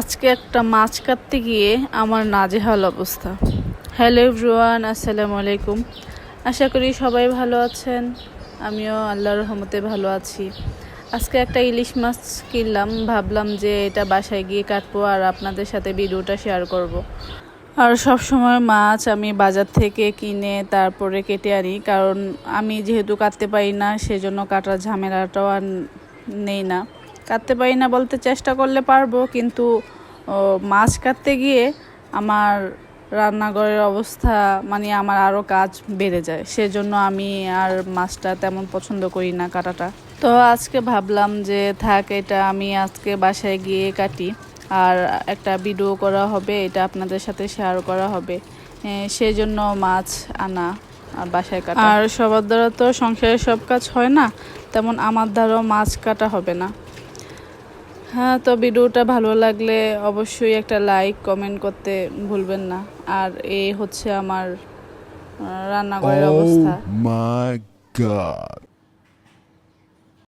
আজকে একটা মাছ কাটতে গিয়ে আমার নাজেহাল অবস্থা। হ্যালো এভরিওয়ান, আসসালামু আলাইকুম। আশা করি সবাই ভালো আছেন, আমিও আল্লাহর রহমতে ভালো আছি। আজকে একটা ইলিশ মাছ কিনলাম, ভাবলাম যে এটা বাসায় গিয়ে কাটবো আর আপনাদের সাথে ভিডিওটা শেয়ার করব। আর সব সময় মাছ আমি বাজার থেকে কিনে তারপরে কেটে আনি, কারণ আমি যেহেতু কাটতে পারি না সেজন্য কাটার ঝামেলাটাও আর নেই না। কাটতে পারি না বলতে চেষ্টা করলে পারবো, কিন্তু মাছ কাটতে গিয়ে আমার রান্নাঘরের অবস্থা মানে আমার আরও কাজ বেড়ে যায়, সেজন্য আমি আর মাছটা তেমন পছন্দ করি না কাটাটা। তো আজকে ভাবলাম যে থাক, এটা আমি আজকে বাসায় গিয়ে কাটি আর একটা ভিডিও করা হবে, এটা আপনাদের সাথে শেয়ার করা হবে, সেজন্য মাছ আনা আর বাসায় কাটা। আর সবার দ্বারা তো সংসারের সব কাজ হয় না, তেমন আমার দ্বারাও মাছ কাটা হবে না। হ্যাঁ, তো ভিডিওটা ভালো লাগলে অবশ্যই একটা লাইক কমেন্ট করতে ভুলবেন না। আর এই হচ্ছে আমার রান্নাঘরের অবস্থা। Oh my God.